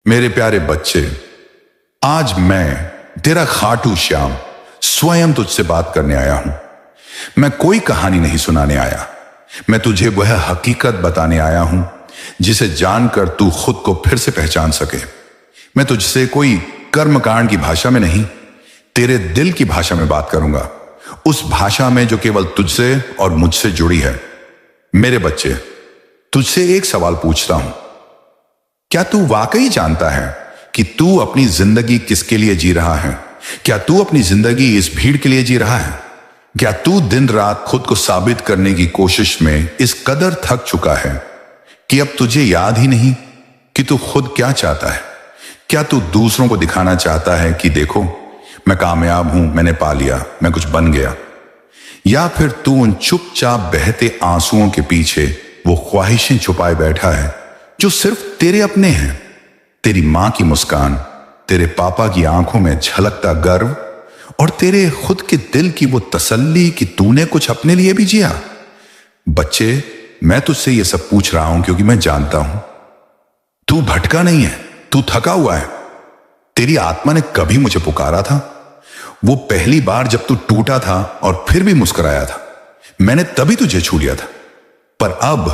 मेरे प्यारे बच्चे, आज मैं तेरा खाटू श्याम स्वयं तुझसे बात करने आया हूं। मैं कोई कहानी नहीं सुनाने आया, मैं तुझे वह हकीकत बताने आया हूं जिसे जानकर तू खुद को फिर से पहचान सके। मैं तुझसे कोई कर्मकांड की भाषा में नहीं, तेरे दिल की भाषा में बात करूंगा, उस भाषा में जो केवल तुझसे और मुझसे जुड़ी है। मेरे बच्चे, तुझसे एक सवाल पूछता हूं, क्या तू वाकई जानता है कि तू अपनी जिंदगी किसके लिए जी रहा है? क्या तू अपनी जिंदगी इस भीड़ के लिए जी रहा है? क्या तू दिन रात खुद को साबित करने की कोशिश में इस कदर थक चुका है कि अब तुझे याद ही नहीं कि तू खुद क्या चाहता है? क्या तू दूसरों को दिखाना चाहता है कि देखो, मैं कामयाब हूं, मैंने पा लिया, मैं कुछ बन गया? या फिर तू उन चुपचाप बहते आंसुओं के पीछे वो ख्वाहिशें छुपाए बैठा है जो सिर्फ तेरे अपने हैं? तेरी मां की मुस्कान, तेरे पापा की आंखों में झलकता गर्व और तेरे खुद के दिल की वो तसल्ली कि तूने कुछ अपने लिए भी जिया। बच्चे, मैं तुझसे ये सब पूछ रहा हूं क्योंकि मैं जानता हूं तू भटका नहीं है, तू थका हुआ है। तेरी आत्मा ने कभी मुझे पुकारा था, वो पहली बार जब तू टूटा था और फिर भी मुस्कुराया था, मैंने तभी तुझे छू लिया था। पर अब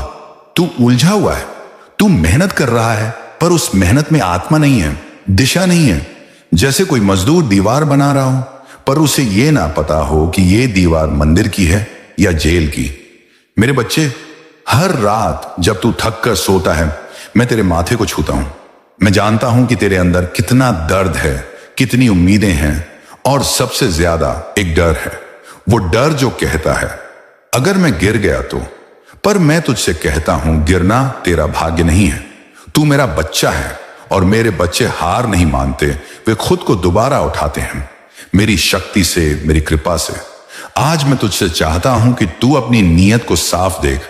तू उलझा हुआ है, तू मेहनत कर रहा है पर उस मेहनत में आत्मा नहीं है, दिशा नहीं है। जैसे कोई मजदूर दीवार बना रहा हो पर उसे यह ना पता हो कि यह दीवार मंदिर की है या जेल की। मेरे बच्चे, हर रात जब तू थक कर सोता है, मैं तेरे माथे को छूता हूं। मैं जानता हूं कि तेरे अंदर कितना दर्द है, कितनी उम्मीदें हैं और सबसे ज्यादा एक डर है। वो डर जो कहता है अगर मैं गिर गया तो। पर मैं तुझसे कहता हूं, गिरना तेरा भाग्य नहीं है, तू मेरा बच्चा है और मेरे बच्चे हार नहीं मानते, वे खुद को दोबारा उठाते हैं मेरी शक्ति से, मेरी कृपा से। आज मैं तुझसे चाहता हूं कि तू अपनी नीयत को साफ देख,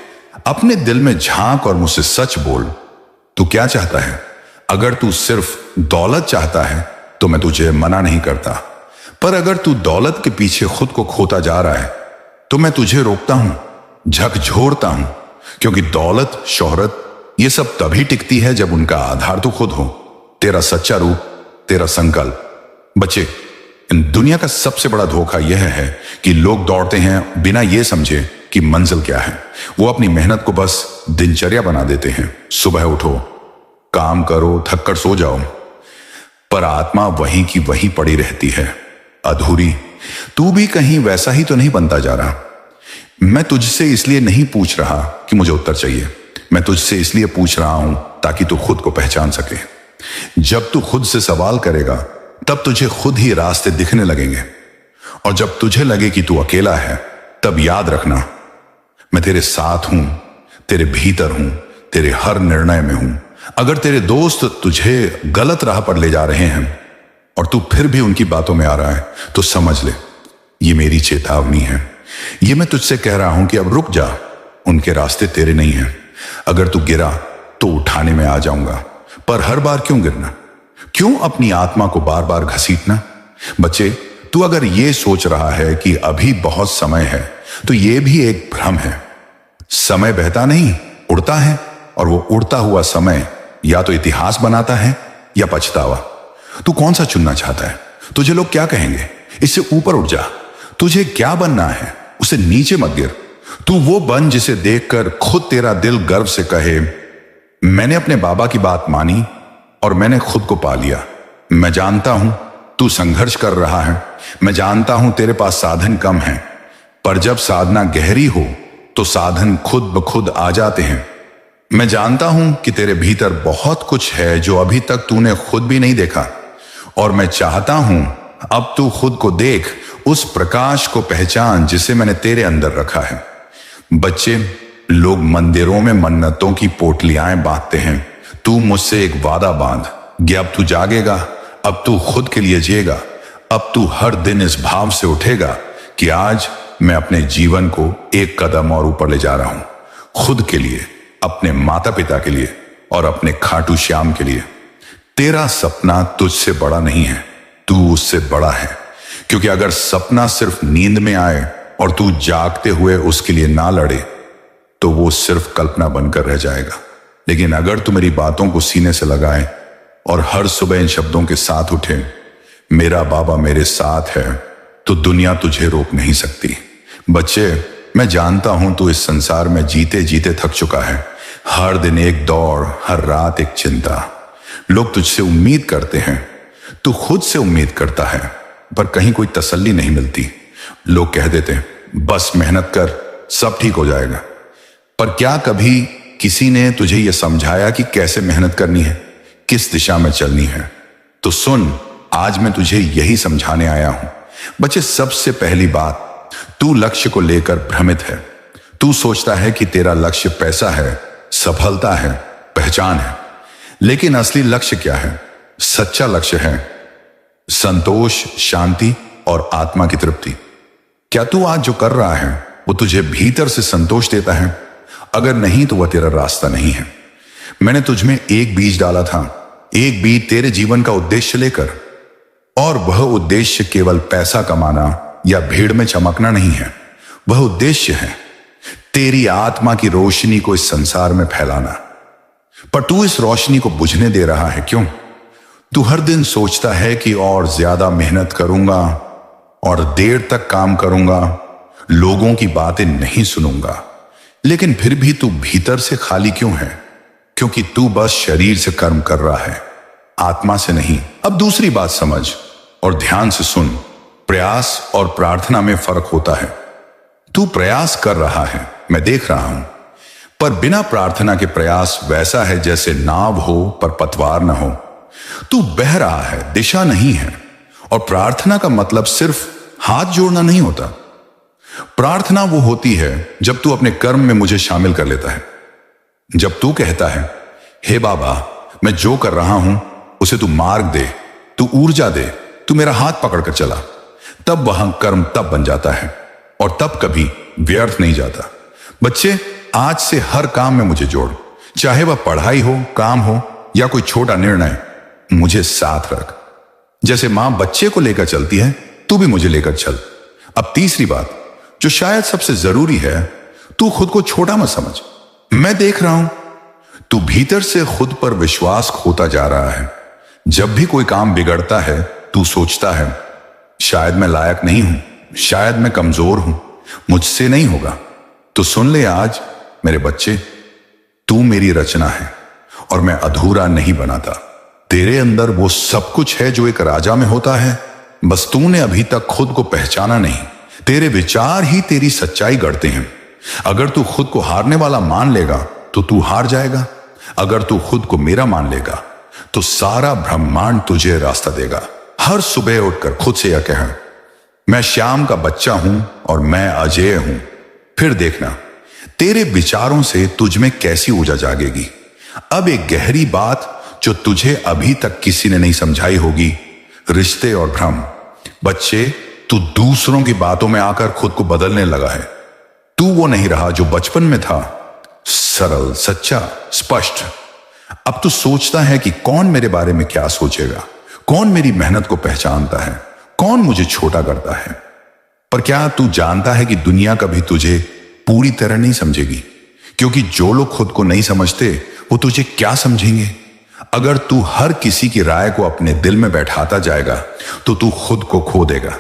अपने दिल में झांक और मुझसे सच बोल। तू क्या चाहता है? अगर तू सिर्फ दौलत चाहता है तो मैं तुझे मना नहीं करता, पर अगर तू दौलत के पीछे खुद को खोता जा रहा है तो मैं तुझे रोकता हूं, झकझोरता हूं, क्योंकि दौलत, शोहरत, ये सब तभी टिकती है जब उनका आधार तो खुद हो, तेरा सच्चा रूप, तेरा संकल्प। बच्चे, इन दुनिया का सबसे बड़ा धोखा यह है कि लोग दौड़ते हैं बिना यह समझे कि मंजिल क्या है। वो अपनी मेहनत को बस दिनचर्या बना देते हैं। सुबह उठो, काम करो, थक कर सो जाओ, पर आत्मा वहीं की वहीं पड़ी रहती है, अधूरी। तू भी कहीं वैसा ही तो नहीं बनता जा रहा? मैं तुझसे इसलिए नहीं पूछ रहा कि मुझे उत्तर चाहिए, मैं तुझसे इसलिए पूछ रहा हूं ताकि तू खुद को पहचान सके। जब तू खुद से सवाल करेगा तब तुझे खुद ही रास्ते दिखने लगेंगे, और जब तुझे लगे कि तू अकेला है तब याद रखना, मैं तेरे साथ हूं, तेरे भीतर हूं, तेरे हर निर्णय में हूं। अगर तेरे दोस्त तुझे गलत राह पर ले जा रहे हैं और तू फिर भी उनकी बातों में आ रहा है तो समझ ले, ये मेरी चेतावनी है। ये मैं तुझसे कह रहा हूं कि अब रुक जा, उनके रास्ते तेरे नहीं हैं। अगर तू गिरा तो उठाने में आ जाऊंगा, पर हर बार क्यों गिरना? क्यों अपनी आत्मा को बार बार घसीटना? बच्चे, तू अगर ये सोच रहा है कि अभी बहुत समय है तो ये भी एक भ्रम है। समय बहता नहीं, उड़ता है, और वो उड़ता हुआ समय या तो इतिहास बनाता है या पछतावा। तू कौन सा चुनना चाहता है? तुझे लोग क्या कहेंगे, इससे ऊपर उठ जा। तुझे क्या बनना है, उसे नीचे मत गिर। तू वो बन जिसे देखकर खुद तेरा दिल गर्व से कहे, मैंने अपने बाबा की बात मानी और मैंने खुद को पा लिया। मैं जानता हूं तू संघर्ष कर रहा है, मैं जानता हूं तेरे पास साधन कम है, पर जब साधना गहरी हो तो साधन खुद ब खुद आ जाते हैं। मैं जानता हूं कि तेरे भीतर बहुत कुछ है जो अभी तक तूने खुद भी नहीं देखा, और मैं चाहता हूं अब तू खुद को देख, उस प्रकाश को पहचान जिसे मैंने तेरे अंदर रखा है। बच्चे, लोग मंदिरों में मन्नतों की पोटलियां बांधते हैं, तू मुझसे एक वादा बांध कि अब तू जागेगा, अब तू खुद के लिए जिएगा, अब तू हर दिन इस भाव से उठेगा कि आज मैं अपने जीवन को एक कदम और ऊपर ले जा रहा हूं, खुद के लिए, अपने माता पिता के लिए और अपने खाटू श्याम के लिए। तेरा सपना तुझसे बड़ा नहीं है, तू उससे बड़ा है। क्योंकि अगर सपना सिर्फ नींद में आए और तू जागते हुए उसके लिए ना लड़े तो वो सिर्फ कल्पना बनकर रह जाएगा। लेकिन अगर तू मेरी बातों को सीने से लगाए और हर सुबह इन शब्दों के साथ उठे, मेरा बाबा मेरे साथ है, तो दुनिया तुझे रोक नहीं सकती। बच्चे, मैं जानता हूं तू इस संसार में जीते जीते थक चुका है। हर दिन एक दौड़, हर रात एक चिंता। लोग तुझसे उम्मीद करते हैं, तू खुद से उम्मीद करता है, पर कहीं कोई तसल्ली नहीं मिलती। लोग कह देते हैं, बस मेहनत कर, सब ठीक हो जाएगा। पर क्या कभी किसी ने तुझे यह समझाया कि कैसे मेहनत करनी है, किस दिशा में चलनी है? तो सुन, आज मैं तुझे यही समझाने आया हूं। बच्चे, सबसे पहली बात, तू लक्ष्य को लेकर भ्रमित है। तू सोचता है कि तेरा लक्ष्य पैसा है, सफलता है, पहचान है। लेकिन असली लक्ष्य क्या है? सच्चा लक्ष्य है संतोष, शांति और आत्मा की तृप्ति। क्या तू आज जो कर रहा है वो तुझे भीतर से संतोष देता है? अगर नहीं तो वह तेरा रास्ता नहीं है। मैंने तुझमें एक बीज डाला था, एक बीज तेरे जीवन का उद्देश्य लेकर, और वह उद्देश्य केवल पैसा कमाना या भीड़ में चमकना नहीं है। वह उद्देश्य है तेरी आत्मा की रोशनी को इस संसार में फैलाना। पर तू इस रोशनी को बुझने दे रहा है, क्यों? तू हर दिन सोचता है कि और ज्यादा मेहनत करूंगा और देर तक काम करूंगा, लोगों की बातें नहीं सुनूंगा। लेकिन फिर भी तू भीतर से खाली क्यों है? क्योंकि तू बस शरीर से कर्म कर रहा है, आत्मा से नहीं। अब दूसरी बात समझ और ध्यान से सुन। प्रयास और प्रार्थना में फर्क होता है। तू प्रयास कर रहा है, मैं देख रहा हूं, पर बिना प्रार्थना के प्रयास वैसा है जैसे नाव हो पर पतवार न हो। तू बह रहा है, दिशा नहीं है। और प्रार्थना का मतलब सिर्फ हाथ जोड़ना नहीं होता। प्रार्थना वो होती है जब तू अपने कर्म में मुझे शामिल कर लेता है। जब तू कहता है, हे बाबा, मैं जो कर रहा हूं उसे तू मार्ग दे, तू ऊर्जा दे, तू मेरा हाथ पकड़कर चला, तब वहां कर्म तब बन जाता है और तब कभी व्यर्थ नहीं जाता। बच्चे, आज से हर काम में मुझे जोड़, चाहे वह पढ़ाई हो, काम हो या कोई छोटा निर्णय, मुझे साथ रख। जैसे मां बच्चे को लेकर चलती है, तू भी मुझे लेकर चल। अब तीसरी बात, जो शायद सबसे जरूरी है, तू खुद को छोटा मत समझ। मैं देख रहा हूं तू भीतर से खुद पर विश्वास खोता जा रहा है। जब भी कोई काम बिगड़ता है, तू सोचता है, शायद मैं लायक नहीं हूं, शायद मैं कमजोर हूं, मुझसे नहीं होगा। तो सुन ले आज मेरे बच्चे, तू मेरी रचना है और मैं अधूरा नहीं बनाता। तेरे अंदर वो सब कुछ है जो एक राजा में होता है, बस तूने अभी तक खुद को पहचाना नहीं। तेरे विचार ही तेरी सच्चाई गढ़ते हैं। अगर तू खुद को हारने वाला मान लेगा तो तू हार जाएगा। अगर तू खुद को मेरा मान लेगा तो सारा ब्रह्मांड तुझे रास्ता देगा। हर सुबह उठकर खुद से यह कह, मैं श्याम का बच्चा हूं और मैं अजय हूं। फिर देखना तेरे विचारों से तुझ में कैसी ऊर्जा जागेगी। अब एक गहरी बात जो तुझे अभी तक किसी ने नहीं समझाई होगी, रिश्ते और भ्रम। बच्चे, तू दूसरों की बातों में आकर खुद को बदलने लगा है। तू वो नहीं रहा जो बचपन में था, सरल, सच्चा, स्पष्ट। अब तू सोचता है कि कौन मेरे बारे में क्या सोचेगा, कौन मेरी मेहनत को पहचानता है, कौन मुझे छोटा करता है। पर क्या तू जानता है कि दुनिया कभी तुझे पूरी तरह नहीं समझेगी, क्योंकि जो लोग खुद को नहीं समझते वो तुझे क्या समझेंगे। अगर तू हर किसी की राय को अपने दिल में बैठाता जाएगा तो तू खुद को खो देगा।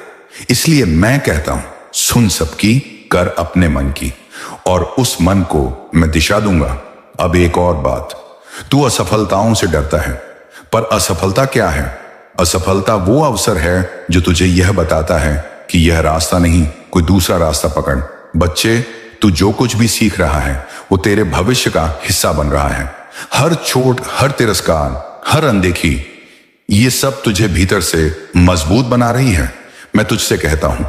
इसलिए मैं कहता हूं, सुन सबकी, कर अपने मन की, और उस मन को मैं दिशा दूंगा। अब एक और बात, तू असफलताओं से डरता है, पर असफलता क्या है? असफलता वो अवसर है जो तुझे यह बताता है कि यह रास्ता नहीं, कोई दूसरा रास्ता पकड़। बच्चे, तू जो कुछ भी सीख रहा है वो तेरे भविष्य का हिस्सा बन रहा है। हर चोट, हर तिरस्कार, हर अनदेखी, ये सब तुझे भीतर से मजबूत बना रही है। मैं तुझसे कहता हूं,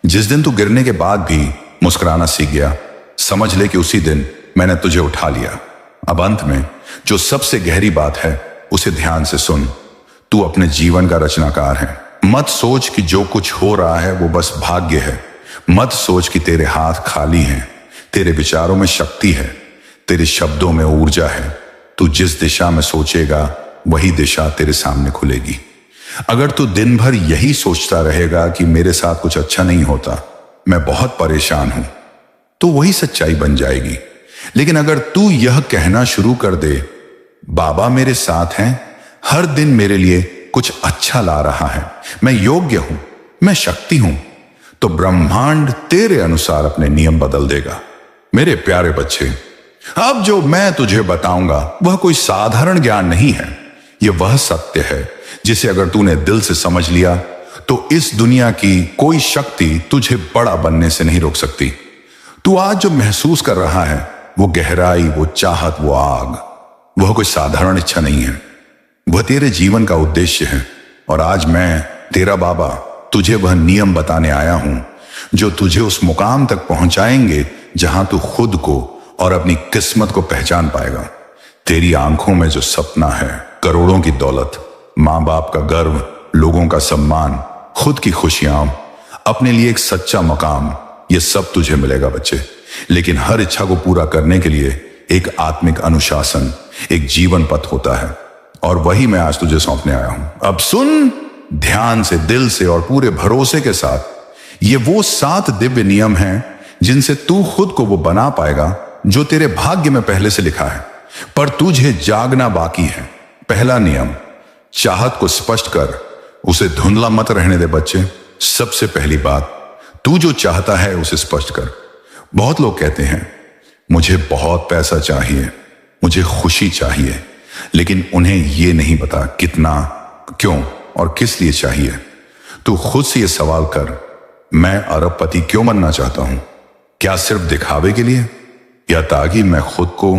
जिस दिन तू गिरने के बाद भी मुस्कुराना सीख गया, समझ ले कि उसी दिन मैंने तुझे उठा लिया। अब अंत में जो सबसे गहरी बात है उसे ध्यान से सुन। तू अपने जीवन का रचनाकार है। मत सोच कि जो कुछ हो रहा है वो बस भाग्य है। मत सोच कि तेरे हाथ खाली हैं। तेरे विचारों में शक्ति है, तेरे शब्दों में ऊर्जा है। तू जिस दिशा में सोचेगा वही दिशा तेरे सामने खुलेगी। अगर तू दिन भर यही सोचता रहेगा कि मेरे साथ कुछ अच्छा नहीं होता, मैं बहुत परेशान हूं, तो वही सच्चाई बन जाएगी। लेकिन अगर तू यह कहना शुरू कर दे, बाबा मेरे साथ हैं, हर दिन मेरे लिए कुछ अच्छा ला रहा है, मैं योग्य हूं, मैं शक्ति हूं, तो ब्रह्मांड तेरे अनुसार अपने नियम बदल देगा। मेरे प्यारे बच्चे, अब जो मैं तुझे बताऊंगा वह कोई साधारण ज्ञान नहीं है। यह वह सत्य है जिसे अगर तूने दिल से समझ लिया तो इस दुनिया की कोई शक्ति तुझे बड़ा बनने से नहीं रोक सकती। तू आज जो महसूस कर रहा है वो गहराई, वो चाहत, वो आग, वह कोई साधारण इच्छा नहीं है, वह तेरे जीवन का उद्देश्य है। और आज मैं तेरा बाबा तुझे वह नियम बताने आया हूं जो तुझे उस मुकाम तक पहुंचाएंगे जहां तू खुद को और अपनी किस्मत को पहचान पाएगा। तेरी आंखों में जो सपना है, करोड़ों की दौलत, मां बाप का गर्व, लोगों का सम्मान, खुद की खुशियां, अपने लिए एक सच्चा मकाम, यह सब तुझे मिलेगा बच्चे। लेकिन हर इच्छा को पूरा करने के लिए एक आत्मिक अनुशासन, एक जीवन पथ होता है, और वही मैं आज तुझे सौंपने आया हूं। अब सुन ध्यान से, दिल से और पूरे भरोसे के साथ। ये वो 7 दिव्य नियम हैं जिनसे तू खुद को वो बना पाएगा जो तेरे भाग्य में पहले से लिखा है, पर तुझे जागना बाकी है। पहला नियम, चाहत को स्पष्ट कर, उसे धुंधला मत रहने दे बच्चे। सबसे पहली बात, तू जो चाहता है उसे स्पष्ट कर। बहुत लोग कहते हैं मुझे बहुत पैसा चाहिए, मुझे खुशी चाहिए, लेकिन उन्हें यह नहीं पता कितना, क्यों और किस लिए चाहिए। तू खुद से यह सवाल कर, मैं अरबपति क्यों बनना चाहता हूं? क्या सिर्फ दिखावे के लिए, या ताकि मैं खुद को,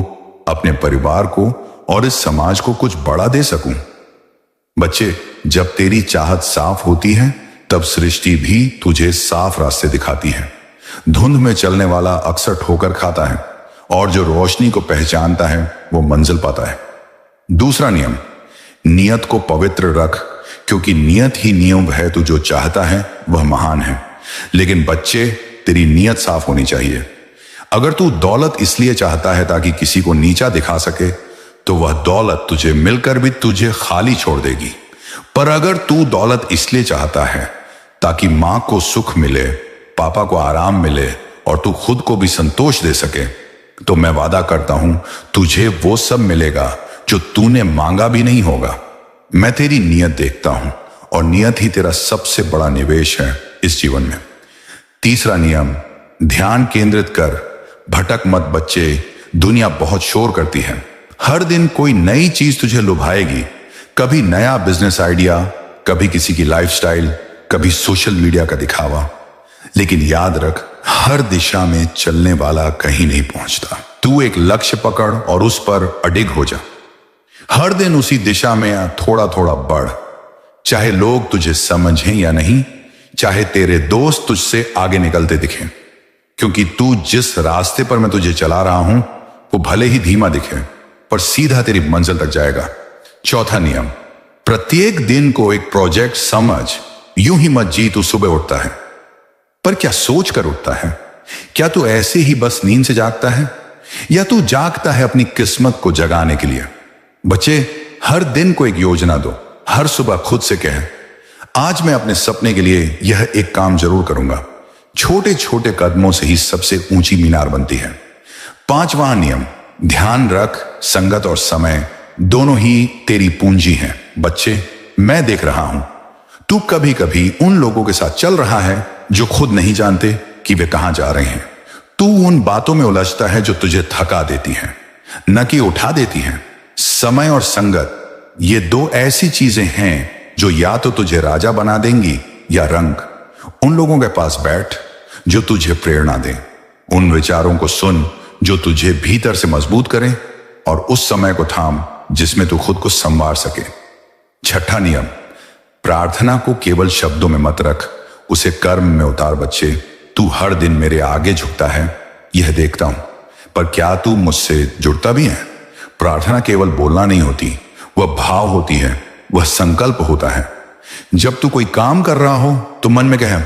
अपने परिवार को और इस समाज को कुछ बड़ा दे सकूं? बच्चे, जब तेरी चाहत साफ होती है तब सृष्टि भी तुझे साफ रास्ते दिखाती है। धुंध में चलने वाला अक्सर ठोकर खाता है, और जो रोशनी को पहचानता है वो मंजिल पाता है। दूसरा नियम, नियत को पवित्र रख, क्योंकि नियत ही नियम है। तू जो चाहता है वह महान है, लेकिन बच्चे तेरी नियत साफ होनी चाहिए। अगर तू दौलत इसलिए चाहता है ताकि किसी को नीचा दिखा सके, तो वह दौलत तुझे मिलकर भी तुझे खाली छोड़ देगी। पर अगर तू दौलत इसलिए चाहता है ताकि मां को सुख मिले, पापा को आराम मिले और तू खुद को भी संतोष दे सके, तो मैं वादा करता हूं तुझे वो सब मिलेगा जो तूने मांगा भी नहीं होगा। मैं तेरी नियत देखता हूं, और नियत ही तेरा सबसे बड़ा निवेश है इस जीवन में। तीसरा नियम, ध्यान केंद्रित कर, भटक मत बच्चे। दुनिया बहुत शोर करती है, हर दिन कोई नई चीज तुझे लुभाएगी। कभी नया बिजनेस आइडिया, कभी किसी की लाइफस्टाइल, कभी सोशल मीडिया का दिखावा। लेकिन याद रख, हर दिशा में चलने वाला कहीं नहीं पहुंचता। तू एक लक्ष्य पकड़ और उस पर अडिग हो जा। हर दिन उसी दिशा में थोड़ा थोड़ा बढ़, चाहे लोग तुझे समझें या नहीं, चाहे तेरे दोस्त तुझसे आगे निकलते दिखें, क्योंकि तू जिस रास्ते पर मैं तुझे चला रहा हूं वो भले ही धीमा दिखे, पर सीधा तेरी मंजिल तक जाएगा। चौथा नियम, प्रत्येक दिन को एक प्रोजेक्ट समझ। यूं ही मत जी तू सुबह उठता है, पर क्या सोच कर उठता है? क्या तू ऐसे ही बस नींद से जागता है, या तू जागता है अपनी किस्मत को जगाने के लिए? बच्चे, हर दिन को एक योजना दो। हर सुबह खुद से कह, आज मैं अपने सपने के लिए यह एक काम जरूर करूंगा। छोटे छोटे कदमों से ही सबसे ऊंची मीनार बनती है। पांचवा नियम, ध्यान रख, संगत और समय दोनों ही तेरी पूंजी हैं। बच्चे, मैं देख रहा हूं तू कभी कभी उन लोगों के साथ चल रहा है जो खुद नहीं जानते कि वे कहां जा रहे हैं। तू उन बातों में उलझता है जो तुझे थका देती हैं, न कि उठा देती हैं। समय और संगत, ये दो ऐसी चीजें हैं जो या तो तुझे राजा बना देंगी या रंग। उन लोगों के पास बैठ जो तुझे प्रेरणा दें, उन विचारों को सुन जो तुझे भीतर से मजबूत करें, और उस समय को थाम जिसमें तू खुद को संवार सके। छठा नियम, प्रार्थना को केवल शब्दों में मत रख, उसे कर्म में उतार। बच्चे, तू हर दिन मेरे आगे झुकता है, यह देखता हूं, पर क्या तू मुझसे जुड़ता भी है? प्रार्थना केवल बोलना नहीं होती, वह भाव होती है, वह संकल्प होता है। जब तू कोई काम कर रहा हो तो मन में कहे,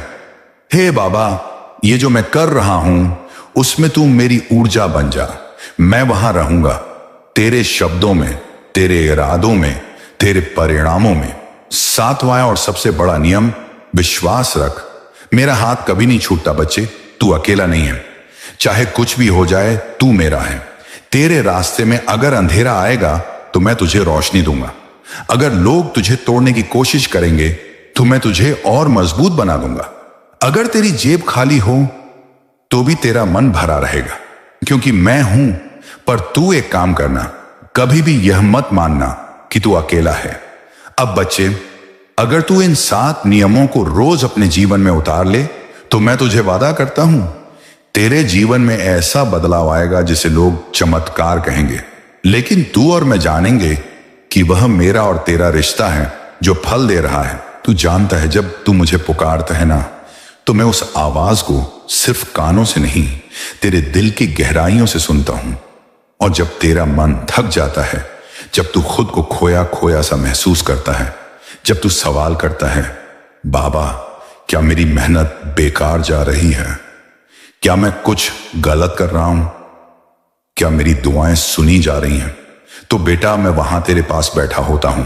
हे बाबा, ये जो मैं कर रहा हूं उसमें तू मेरी ऊर्जा बन जा, मैं वहां रहूंगा, तेरे शब्दों में, तेरे इरादों में, तेरे परिणामों में। सातवां और सबसे बड़ा नियम, विश्वास रख, मेरा हाथ कभी नहीं छूटता। बच्चे, तू अकेला नहीं है, चाहे कुछ भी हो जाए तू मेरा है। तेरे रास्ते में अगर अंधेरा आएगा तो मैं तुझे रोशनी दूंगा, अगर लोग तुझे तोड़ने की कोशिश करेंगे तो मैं तुझे और मजबूत बना दूंगा। अगर तेरी जेब खाली हो तो भी तेरा मन भरा रहेगा, क्योंकि मैं हूं। पर तू एक काम करना, कभी भी यह मत मानना कि तू अकेला है। अब बच्चे, अगर तू इन 7 नियमों को रोज अपने जीवन में उतार ले तो मैं तुझे वादा करता हूं, तेरे जीवन में ऐसा बदलाव आएगा जिसे लोग चमत्कार कहेंगे, लेकिन तू और मैं जानेंगे कि वह मेरा और तेरा रिश्ता है जो फल दे रहा है। तू जानता है, जब तू मुझे पुकारता है ना, तो मैं उस आवाज को सिर्फ कानों से नहीं, तेरे दिल की गहराइयों से सुनता हूं। और जब तेरा मन थक जाता है, जब तू खुद को खोया खोया सा महसूस करता है, जब तू सवाल करता है, बाबा क्या मेरी मेहनत बेकार जा रही है, क्या मैं कुछ गलत कर रहा हूं, क्या मेरी दुआएं सुनी जा रही हैं, तो बेटा मैं वहां तेरे पास बैठा होता हूं,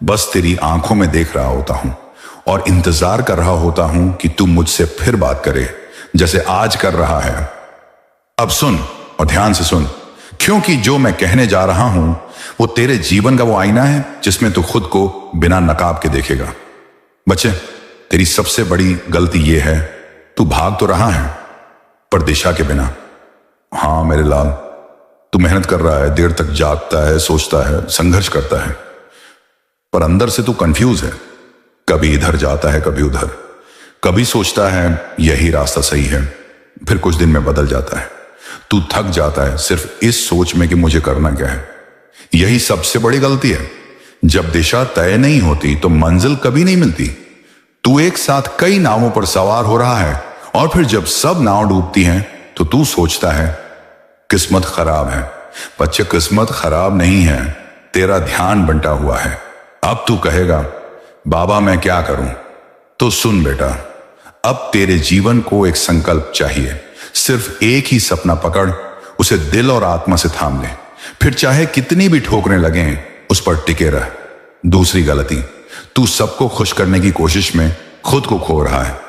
बस तेरी आंखों में देख रहा होता हूं और इंतजार कर रहा होता हूं कि तू मुझसे फिर बात करे, जैसे आज कर रहा है। अब सुन और ध्यान से सुन, क्योंकि जो मैं कहने जा रहा हूं वो तेरे जीवन का वो आईना है जिसमें तू खुद को बिना नकाब के देखेगा। बच्चे, तेरी सबसे बड़ी गलती ये है, तू भाग तो रहा है पर दिशा के बिना। हाँ मेरे लाल, तू मेहनत कर रहा है, देर तक जागता है, सोचता है, संघर्ष करता है, पर अंदर से तू कंफ्यूज है। कभी इधर जाता है, कभी उधर, कभी सोचता है यही रास्ता सही है, फिर कुछ दिन में बदल जाता है। तू थक जाता है सिर्फ इस सोच में कि मुझे करना क्या है। यही सबसे बड़ी गलती है। जब दिशा तय नहीं होती तो मंजिल कभी नहीं मिलती। तू एक साथ कई नावों पर सवार हो रहा है और फिर जब सब नाव डूबती हैं तो तू सोचता है किस्मत खराब है। बच्चे, किस्मत खराब नहीं है, तेरा ध्यान बंटा हुआ है। अब तू कहेगा बाबा मैं क्या करूं? तो सुन बेटा, अब तेरे जीवन को एक संकल्प चाहिए। सिर्फ एक ही सपना पकड़, उसे दिल और आत्मा से थाम ले, फिर चाहे कितनी भी ठोकरें लगें उस पर टिके रह। दूसरी गलती, तू सबको खुश करने की कोशिश में खुद को खो रहा है।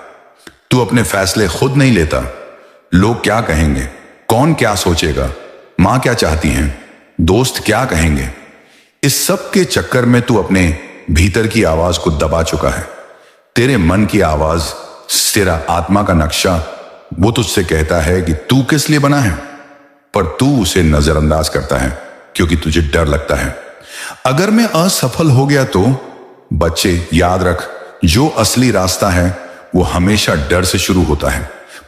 तू अपने फैसले खुद नहीं लेता। लोग क्या कहेंगे, कौन क्या सोचेगा, मां क्या चाहती हैं, दोस्त क्या कहेंगे, इस सब के चक्कर में तू अपने भीतर की आवाज को दबा चुका है। तेरे मन की आवाज, तेरा आत्मा का नक्शा, वो तुझसे कहता है कि तू किस लिए बना है, पर तू उसे नजरअंदाज करता है क्योंकि तुझे डर लगता है अगर मैं असफल हो गया तो। बच्चे याद रख, जो असली रास्ता है वो हमेशा डर से शुरू होता है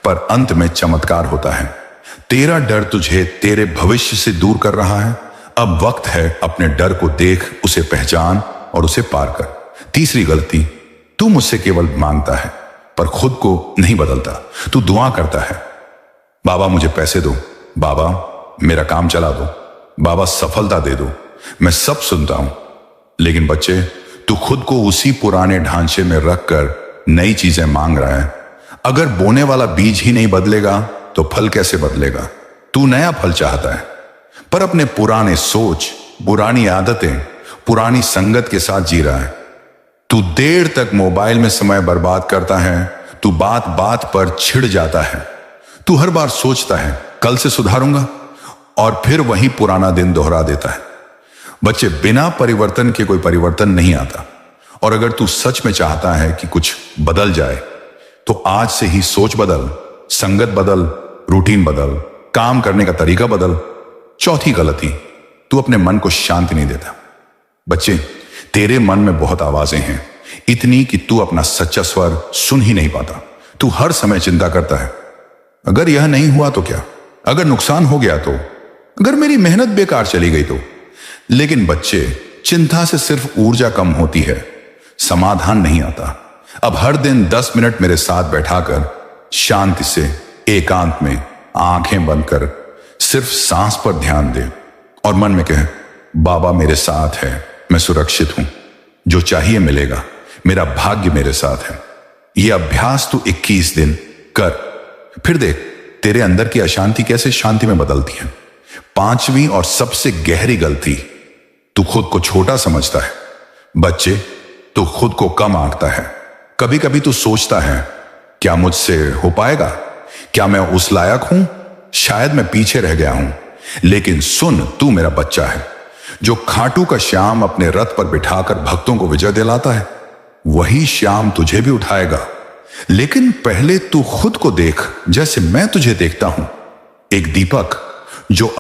पर अंत में चमत्कार होता है। तेरा डर तुझे तेरे भविष्य से दूर कर रहा है। अब वक्त है अपने डर को देख, उसे पहचान और उसे पार कर। तीसरी गलती, तू मुझसे केवल मांगता है पर खुद को नहीं बदलता। तू दुआ करता है, बाबा मुझे पैसे दो, बाबा मेरा काम चला दो, बाबा सफलता दे दो। मैं सब सुनता हूं, लेकिन बच्चे तू खुद को उसी पुराने ढांचे में रखकर नई चीजें मांग रहा है। अगर बोने वाला बीज ही नहीं बदलेगा तो फल कैसे बदलेगा? तू नया फल चाहता है पर अपने पुराने सोच, पुरानी आदतें, पुरानी संगत के साथ जी रहा है। तू देर तक मोबाइल में समय बर्बाद करता है, तू बात बात पर छिड़ जाता है, तू हर बार सोचता है कल से सुधारूंगा और फिर वही पुराना दिन दोहरा देता है। बच्चे, बिना परिवर्तन के कोई परिवर्तन नहीं आता और अगर तू सच में चाहता है कि कुछ बदल जाए तो आज से ही सोच बदल, संगत बदल, रूटीन बदल, काम करने का तरीका बदल। चौथी गलती, तू अपने मन को शांति नहीं देता। बच्चे, तेरे मन में बहुत आवाजें हैं, इतनी कि तू अपना सच्चा स्वर सुन ही नहीं पाता। तू हर समय चिंता करता है, अगर यह नहीं हुआ तो क्या, अगर नुकसान हो गया तो, अगर मेरी मेहनत बेकार चली गई तो। लेकिन बच्चे, चिंता से सिर्फ ऊर्जा कम होती है, समाधान नहीं आता। अब हर दिन 10 मिनट मेरे साथ बैठाकर शांति से, एकांत में, आंखें बंद कर सिर्फ सांस पर ध्यान दे और मन में कहे, बाबा मेरे साथ है, मैं सुरक्षित हूं, जो चाहिए मिलेगा, मेरा भाग्य मेरे साथ है। यह अभ्यास तू 21 दिन कर, फिर देख तेरे अंदर की अशांति कैसे शांति में बदलती है। पांचवी और सबसे गहरी गलती, तू खुद को छोटा समझता है। बच्चे, तू खुद को कम आंकता है। कभी कभी तू सोचता है, क्या मुझसे हो पाएगा, क्या मैं उस लायक हूं, शायद मैं पीछे रह गया हूं। लेकिन सुन, तू मेरा बच्चा है, जो खाटू का श्याम अपने रथ पर बिठाकर भक्तों को विजय दिलाता है, वही श्याम तुझे भी उठाएगा। लेकिन पहले तू खुद को देख जैसे मैं तुझे देखता हूं, एक दीपक जो